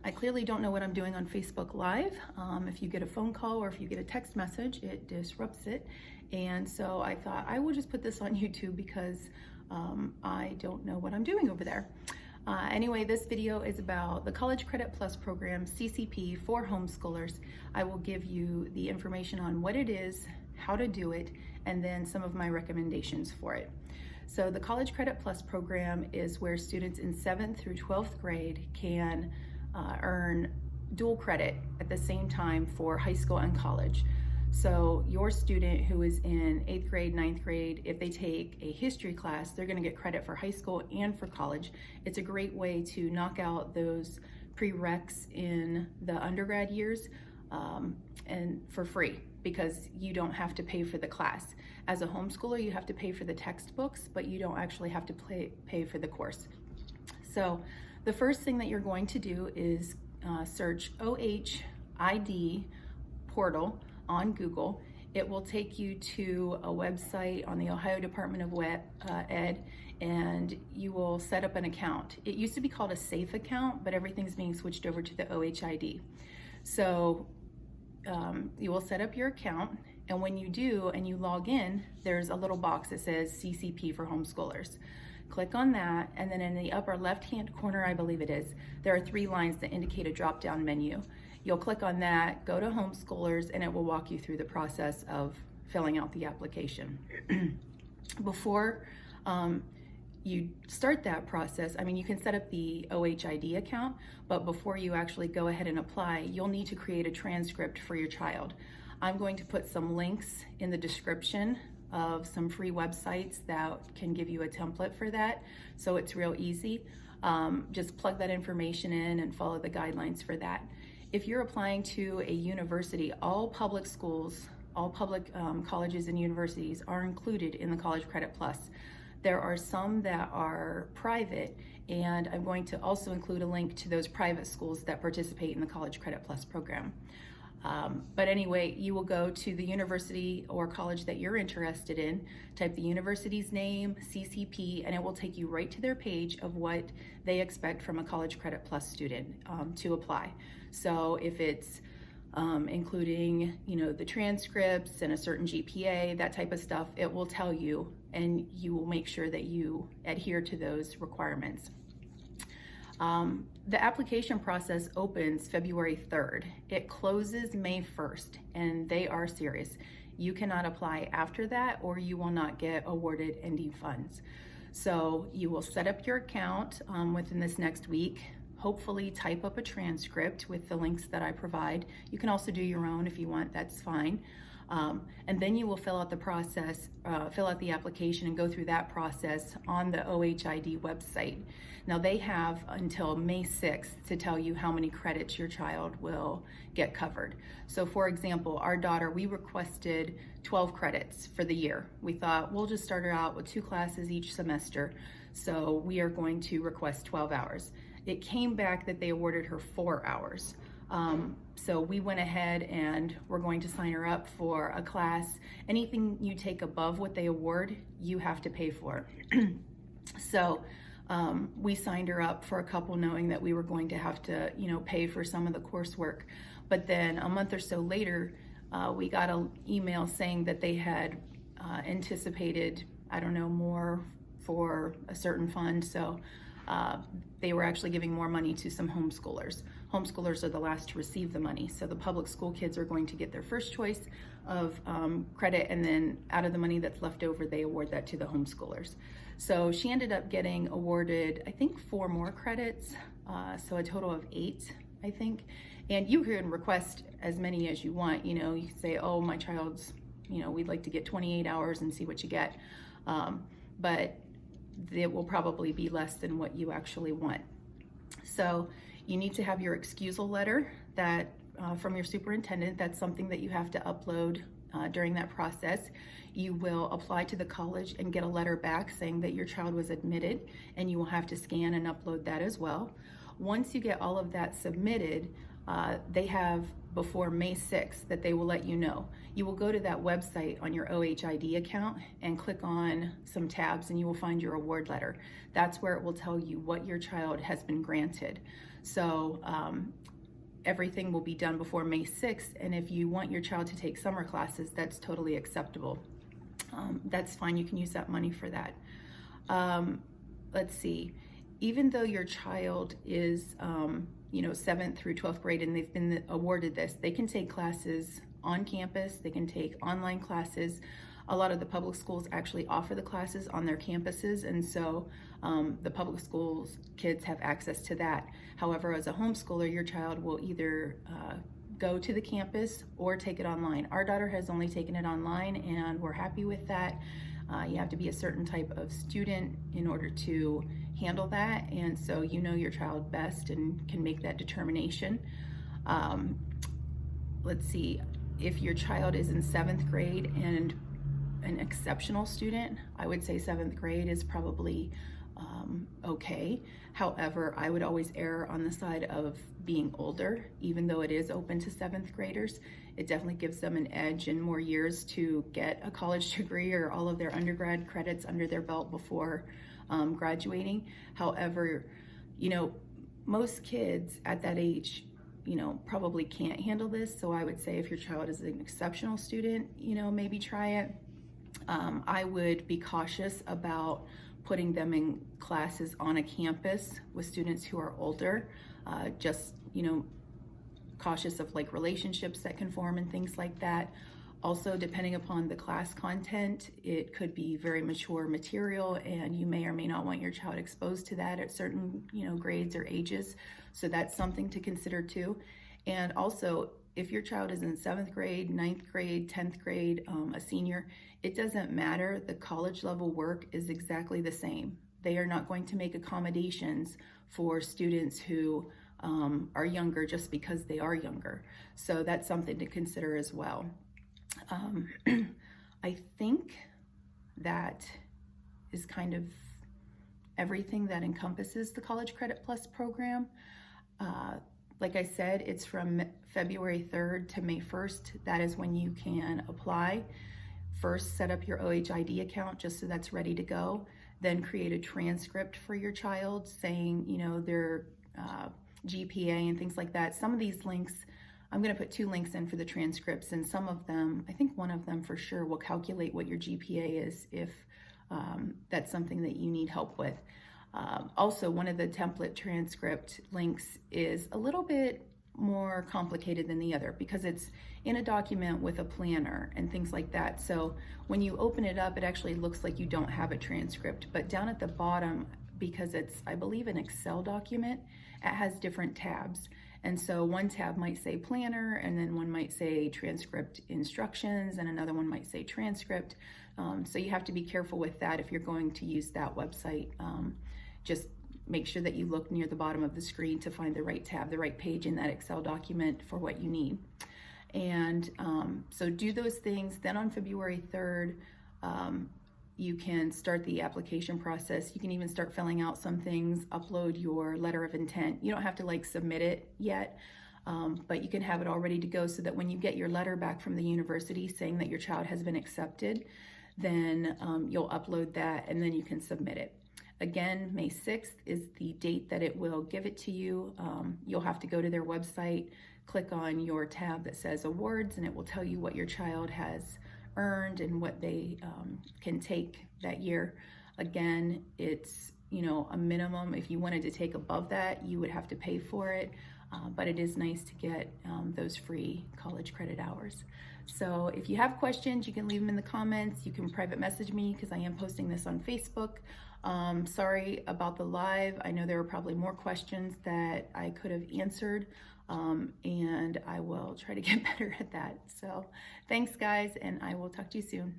I clearly don't know what I'm doing on Facebook Live. If you get a phone call or if you get a text message, it disrupts it. And so I thought I will just put this on YouTube because I don't know what I'm doing over there. Anyway, this video is about the College Credit Plus program, CCP, for homeschoolers. I will give you the information on what it is, how to do it, and then some of my recommendations for it. So the College Credit Plus program is where students in 7th through 12th grade can earn dual credit at the same time for high school and college. So your student who is in 8th grade, 9th grade, if they take a history class, they're going to get credit for high school and for college. It's a great way to knock out those prereqs in the undergrad years and for free, because you don't have to pay for the class. As a homeschooler, you have to pay for the textbooks, but you don't actually have to pay for the course. So the first thing that you're going to do is search OHID portal on Google. It will take you to a website on the Ohio Department of Ed, and you will set up an account. It used to be called a SAFE account, but everything's being switched over to the OHID. So you will set up your account, and when you do and you log in, there's a little box that says CCP for homeschoolers. Click on that, and then in the upper left-hand corner, I believe it is, there are 3 lines that indicate a drop-down menu. You'll click on that, go to homeschoolers, and it will walk you through the process of filling out the application. Before you start that process, I mean, you can set up the OHID account, but before you actually go ahead and apply, you'll need to create a transcript for your child. I'm going to put some links in the description of some free websites that can give you a template for that, so it's real easy. Just plug that information in and follow the guidelines for that. If you're applying to a university, all public schools, all public colleges and universities are included in the College Credit Plus. There are some that are private, and I'm going to also include a link to those private schools that participate in the College Credit Plus program. But anyway, you will go to the university or college that you're interested in, type the university's name, CCP, and it will take you right to their page of what they expect from a College Credit Plus student to apply. So if it's including, the transcripts and a certain GPA, that type of stuff, it will tell you, and you will make sure that you adhere to those requirements. The application process opens February 3rd. It closes May 1st, and they are serious. You cannot apply after that, or you will not get awarded ending funds. So you will set up your account within this next week. Hopefully type up a transcript with the links that I provide. You can also do your own if you want, that's fine. And then you will fill out the process, fill out the application and go through that process on the OHID website. Now they have until May 6th to tell you how many credits your child will get covered. So for example, our daughter, we requested 12 credits for the year. We thought we'll just start her out with 2 classes each semester. So we are going to request 12 hours. It came back that they awarded her 4 hours. So we went ahead and we're going to sign her up for a class. Anything you take above what they award, you have to pay for. So we signed her up for a couple knowing that we were going to have to, pay for some of the coursework. But then a month or so later, we got an email saying that they had anticipated, more for a certain fund. So they were actually giving more money to some homeschoolers. Homeschoolers are the last to receive the money. So the public school kids are going to get their first choice of credit, and then out of the money that's left over, they award that to the homeschoolers. So she ended up getting awarded, I think, 4 more credits, so a total of 8, I think. And you can request as many as you want. You can say, oh, my child's, we'd like to get 28 hours and see what you get. But it will probably be less than what you actually want. So you need to have your excusal letter that from your superintendent. That's something that you have to upload during that process. You will apply to the college and get a letter back saying that your child was admitted, and you will have to scan and upload that as well. Once you get all of that submitted, they have before May 6th that they will let you know. You will go to that website on your OHID account and click on some tabs, and you will find your award letter. That's where it will tell you what your child has been granted. So everything will be done before May 6th, and if you want your child to take summer classes, that's totally acceptable. That's fine, you can use that money for that. Let's see, even though your child is 7th through 12th grade and they've been awarded this, they can take classes on campus, they can take online classes. A lot of the public schools actually offer the classes on their campuses, and so the public schools kids have access to that. However, as a homeschooler, your child will either go to the campus or take it online. Our daughter has only taken it online, and we're happy with that. You have to be a certain type of student in order to handle that, and so you know your child best and can make that determination. Let's see, if your child is in 7th grade and an exceptional student, I would say 7th grade is probably okay. However, I would always err on the side of being older. Even though it is open to 7th graders, it definitely gives them an edge and more years to get a college degree or all of their undergrad credits under their belt before graduating. However, most kids at that age probably can't handle this. So I would say if your child is an exceptional student, maybe try it. I would be cautious about putting them in classes on a campus with students who are older, just cautious of like relationships that can form and things like that. Also, depending upon the class content, it could be very mature material, and you may or may not want your child exposed to that at certain grades or ages. So that's something to consider too. And also, if your child is in 7th grade, 9th grade, 10th grade, a senior, it doesn't matter. The college level work is exactly the same. They are not going to make accommodations for students who are younger just because they are younger. So that's something to consider as well. I think that is kind of everything that encompasses the College Credit Plus program. Like I said, it's from February 3rd to May 1st. That is when you can apply. First, set up your OHID account just so that's ready to go. Then create a transcript for your child saying, their GPA and things like that. Some of these links, I'm going to put 2 links in for the transcripts, and some of them, I think one of them for sure, will calculate what your GPA is if that's something that you need help with. Also, one of the template transcript links is a little bit more complicated than the other because it's in a document with a planner and things like that. So when you open it up, it actually looks like you don't have a transcript, but down at the bottom, because it's, I believe, an Excel document, it has different tabs. And so one tab might say planner, and then one might say transcript instructions, and another one might say transcript. So you have to be careful with that if you're going to use that website. Just make sure that you look near the bottom of the screen to find the right tab, the right page in that Excel document for what you need. And so do those things. Then on February 3rd, you can start the application process. You can even start filling out some things, upload your letter of intent. You don't have to like submit it yet, but you can have it all ready to go so that when you get your letter back from the university saying that your child has been accepted, then you'll upload that and then you can submit it. Again, May 6th is the date that it will give it to you. You'll have to go to their website, click on your tab that says awards, and it will tell you what your child has earned and what they can take that year. Again, it's a minimum. If you wanted to take above that, you would have to pay for it, but it is nice to get those free college credit hours. So if you have questions, you can leave them in the comments. You can private message me because I am posting this on Facebook. Sorry about the live. I know there were probably more questions that I could have answered, and I will try to get better at that. So thanks guys, and I will talk to you soon.